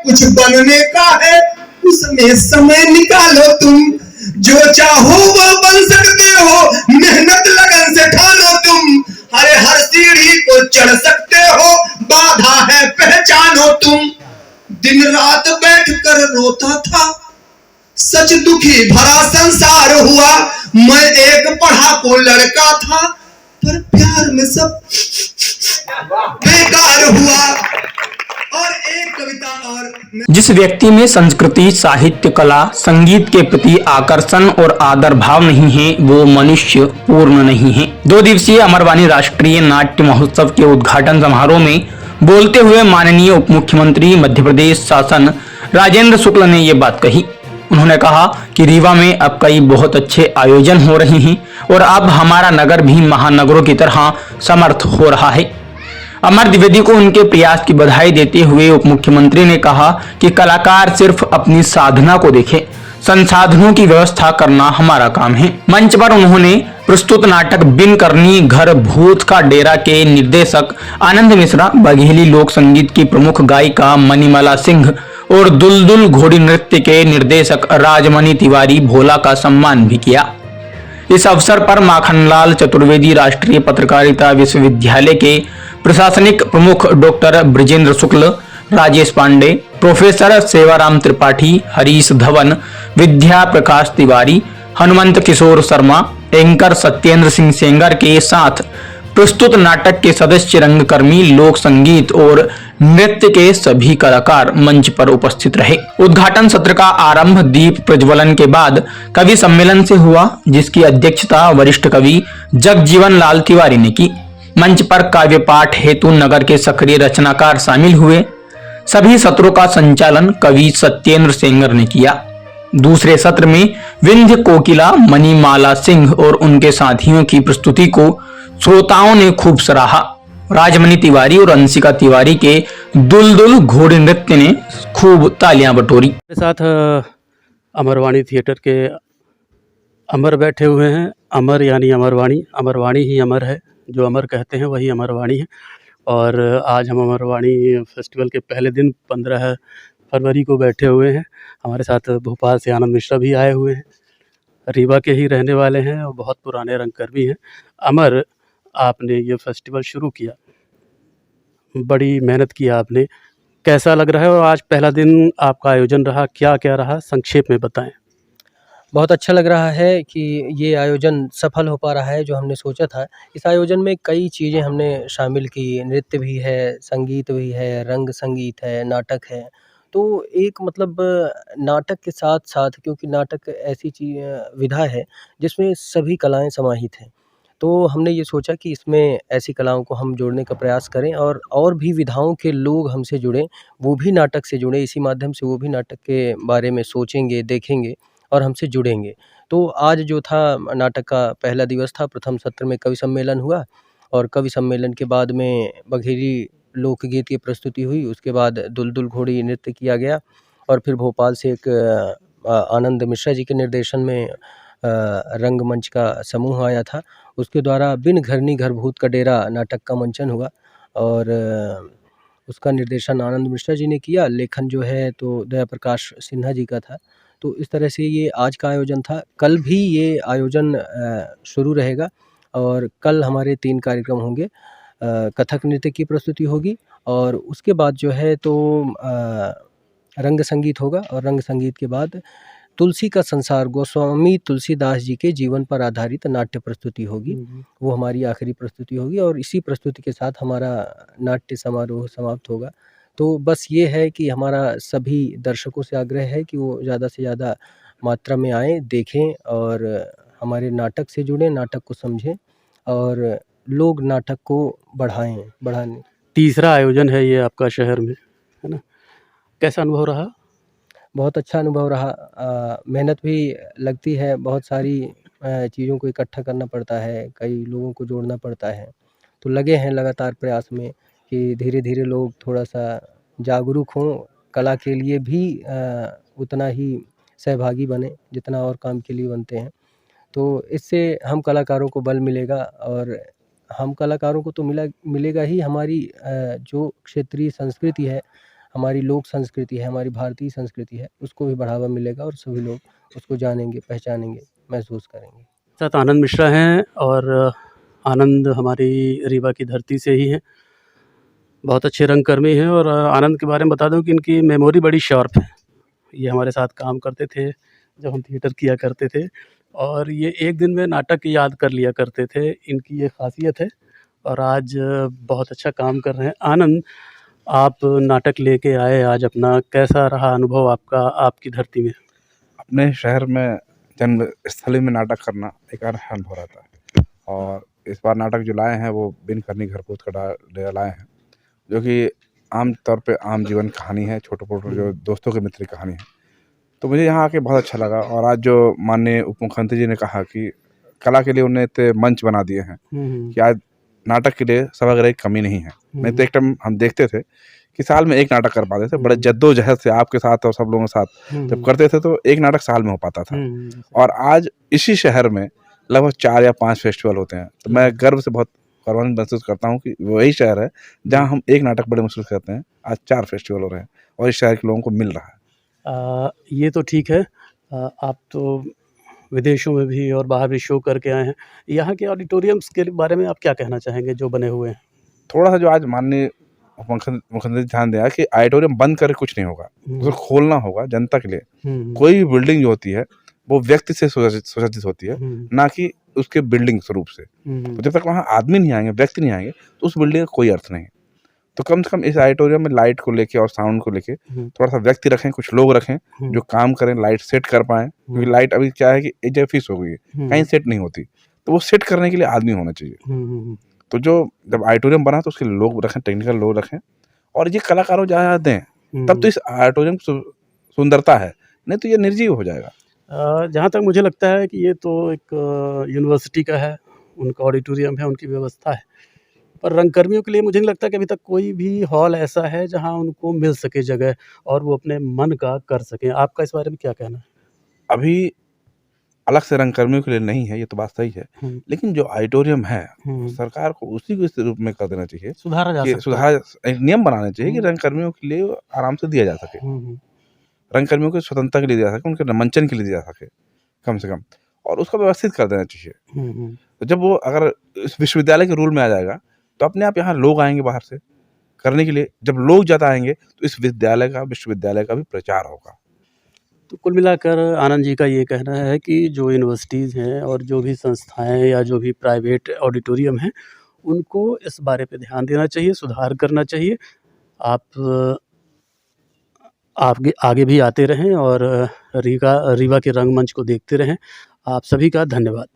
कुछ बनने का है, उसमें समय निकालो तुम। जो चाहो वो बन सकते हो, मेहनत लगन से ठानो तुम। हर सीढ़ी को चढ़ सकते हो, बाधा है पहचानो तुम। दिन रात बैठकर रोता था, सच दुखी भरा संसार हुआ। मैं एक पढ़ाकू लड़का था, पर प्यार में सब बेकार हुआ। और एक कविता और जिस व्यक्ति में संस्कृति, साहित्य, कला, संगीत के प्रति आकर्षण और आदर भाव नहीं है, वो मनुष्य पूर्ण नहीं है। 2 दिवसीय अमरवाणी राष्ट्रीय नाट्य महोत्सव के उद्घाटन समारोह में बोलते हुए माननीय उप मुख्यमंत्री मध्य प्रदेश शासन राजेंद्र शुक्ल ने ये बात कही। उन्होंने कहा कि रीवा में अब कई बहुत अच्छे आयोजन हो रहे हैं और अब हमारा नगर भी महानगरों की तरह समर्थ हो रहा है। अमर द्विवेदी को उनके प्रयास की बधाई देते हुए उप मुख्यमंत्री ने कहा कि कलाकार सिर्फ अपनी साधना को देखें, संसाधनों की व्यवस्था करना हमारा काम है। मंच पर उन्होंने प्रस्तुत नाटक बिन करनी घर भूत का डेरा के निर्देशक आनंद मिश्रा, बघेली लोक संगीत की प्रमुख गायिका मणिमाला सिंह और दुलदुल घोड़ी नृत्य के निर्देशक राजमणि तिवारी भोला का सम्मान भी किया। इस अवसर पर माखनलाल चतुर्वेदी राष्ट्रीय पत्रकारिता विश्वविद्यालय के प्रशासनिक प्रमुख डॉक्टर ब्रिजेंद्र शुक्ल, राजेश पांडे, प्रोफेसर सेवाराम त्रिपाठी, हरीश धवन, विद्या प्रकाश तिवारी, हनुमंत किशोर शर्मा, एंकर सत्येंद्र सिंह सेंगर के साथ प्रस्तुत नाटक के सदस्य, रंगकर्मी, लोक संगीत और नृत्य के सभी कलाकार मंच पर उपस्थित रहे। उद्घाटन सत्र का आरंभ दीप प्रज्वलन के बाद कवि सम्मेलन से हुआ, जिसकी अध्यक्षता वरिष्ठ कवि जगजीवन लाल तिवारी ने की। मंच पर काव्य पाठ हेतु नगर के सक्रिय रचनाकार शामिल हुए। सभी सत्रों का संचालन कवि सत्येंद्र सेंगर ने किया। दूसरे सत्र में विंध्य कोकिला मणिमाला सिंह और उनके साथियों की प्रस्तुति को श्रोताओं ने खूब सराहा। राजमणि तिवारी और अंशिका तिवारी के दुलदुल घोड़ी नृत्य ने खूब तालियां बटोरी। मेरे साथ अमरवाणी थिएटर के अमर बैठे हुए हैं। अमर यानी अमरवाणी, अमरवाणी ही अमर है, जो अमर कहते हैं वही अमरवाणी है। और आज हम अमरवाणी फेस्टिवल के पहले दिन 15 फरवरी को बैठे हुए हैं। हमारे साथ भोपाल से आनंद मिश्रा भी आए हुए हैं, रीवा के ही रहने वाले हैं और बहुत पुराने रंगकर्मी हैं। अमर, आपने ये फेस्टिवल शुरू किया, बड़ी मेहनत की आपने, कैसा लग रहा है और आज पहला दिन आपका आयोजन रहा, क्या क्या रहा, संक्षेप में बताएं। बहुत अच्छा लग रहा है कि ये आयोजन सफल हो पा रहा है जो हमने सोचा था। इस आयोजन में कई चीज़ें हमने शामिल की, नृत्य भी है, संगीत भी है, रंग संगीत है, नाटक है। तो एक मतलब नाटक के साथ-साथ, क्योंकि नाटक ऐसी विधा है जिसमें सभी कलाएँ समाहित हैं। तो हमने ये सोचा कि इसमें ऐसी कलाओं को हम जोड़ने का प्रयास करें और भी विधाओं के लोग हमसे जुड़ें, वो भी नाटक से जुड़ें। इसी माध्यम से वो भी नाटक के बारे में सोचेंगे, देखेंगे और हमसे जुड़ेंगे। तो आज जो था नाटक का पहला दिवस था, प्रथम सत्र में कवि सम्मेलन हुआ और कवि सम्मेलन के बाद में बघेली लोकगीत की प्रस्तुति हुई। उसके बाद दुलदुल घोड़ी नृत्य किया और फिर भोपाल से एक आनंद मिश्रा जी के निर्देशन में रंगमंच का समूह आया था। उसके द्वारा बिन घरनी घर भूत का डेरा नाटक का मंचन हुआ और उसका निर्देशन आनंद मिश्रा जी ने किया। लेखन जो है तो दया प्रकाश सिन्हा जी का था। तो इस तरह से ये आज का आयोजन था। कल भी ये आयोजन शुरू रहेगा और कल हमारे 3 कार्यक्रम होंगे। कथक नृत्य की प्रस्तुति होगी और उसके बाद जो है तो रंग संगीत होगा और रंग संगीत के बाद तुलसी का संसार गोस्वामी तुलसीदास जी के जीवन पर आधारित नाट्य प्रस्तुति होगी। वो हमारी आखिरी प्रस्तुति होगी और इसी प्रस्तुति के साथ हमारा नाट्य समारोह समाप्त होगा। तो बस ये है कि हमारा सभी दर्शकों से आग्रह है कि वो ज़्यादा से ज़्यादा मात्रा में आएँ, देखें और हमारे नाटक से जुड़ें, नाटक को समझें और लोग नाटक को बढ़ाने। तीसरा आयोजन है ये आपका शहर में, है ना? कैसा अनुभव रहा? बहुत अच्छा अनुभव रहा। मेहनत भी लगती है, बहुत सारी चीज़ों को इकट्ठा करना पड़ता है, कई लोगों को जोड़ना पड़ता है। तो लगे हैं लगातार प्रयास में कि धीरे-धीरे लोग थोड़ा-सा जागरूक हों, कला के लिए भी उतना ही सहभागी बने जितना और काम के लिए बनते हैं। तो इससे हम कलाकारों को बल मिलेगा और हम कलाकारों को तो मिलेगा ही। हमारी जो क्षेत्रीय संस्कृति है, हमारी लोक संस्कृति है, हमारी भारतीय संस्कृति है, उसको भी बढ़ावा मिलेगा और सभी लोग उसको जानेंगे, पहचानेंगे, महसूस करेंगे। साथ आनंद मिश्रा हैं और आनंद हमारी रीवा की धरती से ही हैं। बहुत अच्छे रंगकर्मी हैं और आनंद के बारे में बता दूं कि इनकी मेमोरी बड़ी शार्प है। ये हमारे साथ काम करते थे जब हम थिएटर किया करते थे और ये एक दिन में नाटक याद कर लिया करते थे, इनकी ये ख़ासियत है और आज बहुत अच्छा काम कर रहे हैं। आनंद, आप नाटक लेके आए आज अपना, कैसा रहा अनुभव आपका आपकी धरती में? अपने शहर में जन्म स्थली में नाटक करना एक अनोखा अनुभव रहता है और इस बार नाटक जो लाए हैं वो बिन करनी घर पूत का डेरा लाए हैं, जो कि आम तौर पे आम जीवन कहानी है, छोटे-मोटे जो दोस्तों के मित्र की कहानी है। तो मुझे यहाँ आके बहुत अच्छा लगा और आज जो माननीय उप मुख्यमंत्री जी ने कहा कि कला के लिए उन्हें इतने मंच बना दिए हैं कि आज नाटक के लिए सभागृह की कमी नहीं है। नहीं तो एक टाइम हम देखते थे कि साल में एक नाटक कर पाते थे, बड़े जद्दोजहद से आपके साथ और सब लोगों के साथ जब करते थे तो एक नाटक साल में हो पाता था और आज इसी शहर में लगभग 4 या 5 फेस्टिवल होते हैं। तो मैं गर्व से बहुत गौरवान्वित महसूस करता हूँ कि वही शहर है जहाँ हम एक नाटक बड़े मुश्किल से करते हैं, आज 4 फेस्टिवल हो रहे हैं और इस शहर के लोगों को मिल रहा है। ये तो ठीक है। आप तो विदेशों में भी और बाहर भी शो करके आए हैं। यहाँ के ऑडिटोरियम्स के बारे में आप क्या कहना चाहेंगे जो बने हुए हैं? थोड़ा-सा जो आज माननीय मुख्यमंत्री ध्यान दिया कि ऑडिटोरियम बंद करके कुछ नहीं होगा, उसे खोलना होगा जनता के लिए। कोई भी बिल्डिंग जो होती है वो व्यक्ति से सुसज्जित होती है, ना कि उसके बिल्डिंग स्वरूप से। तो जब तक वहाँ आदमी नहीं आएंगे, व्यक्ति नहीं आएंगे, तो उस बिल्डिंग का कोई अर्थ नहीं है। तो कम से कम इस ऑडिटोरियम में लाइट को लेके और साउंड को लेके थोड़ा सा व्यक्ति रखें, कुछ लोग रखें जो काम करें, लाइट सेट कर पाएँ, क्योंकि लाइट अभी क्या है कि एक जगह फिक्स हो गई है, कहीं सेट नहीं होती, तो वो सेट करने के लिए आदमी होना चाहिए। तो जो जब ऑडिटोरियम बना तो उसके लोग रखें, टेक्निकल लोग रखें और ये कलाकारों जहाँ दें, तब तो इस ऑडिटोरियम की सुंदरता है, नहीं तो ये निर्जीव हो जाएगा। जहाँ तक मुझे लगता है कि ये तो एक यूनिवर्सिटी का है, उनका ऑडिटोरियम है, उनकी व्यवस्था है। पर रंगकर्मियों के लिए मुझे नहीं लगता कि अभी तक कोई भी हॉल ऐसा है जहाँ उनको मिल सके जगह और वो अपने मन का कर सकें। आपका इस बारे में क्या कहना है? अभी अलग से रंगकर्मियों के लिए नहीं है, ये तो बात सही है, लेकिन जो ऑडिटोरियम है सरकार को उसी को इस रूप में कर देना चाहिए, सुधारा जा सकता है। एक नियम बनाना चाहिए कि रंगकर्मियों के लिए आराम से दिया जा सके, रंगकर्मियों को स्वतंत्रता के लिए दिया जा सके, उनके मंचन के लिए दिया जा सके कम से कम, और उसको व्यवस्थित कर देना चाहिए। तो जब वो अगर इस विश्वविद्यालय के रूल में आ जाएगा तो अपने आप यहाँ लोग आएंगे बाहर से करने के लिए। जब लोग ज़्यादा आएंगे तो इस विश्वविद्यालय का भी प्रचार होगा। तो कुल मिलाकर आनंद जी का ये कहना है कि जो यूनिवर्सिटीज़ हैं और जो भी संस्थाएं या जो भी प्राइवेट ऑडिटोरियम हैं, उनको इस बारे पे ध्यान देना चाहिए, सुधार करना चाहिए। आप आगे भी आते रहें और रीवा के रंगमंच को देखते रहें। आप सभी का धन्यवाद।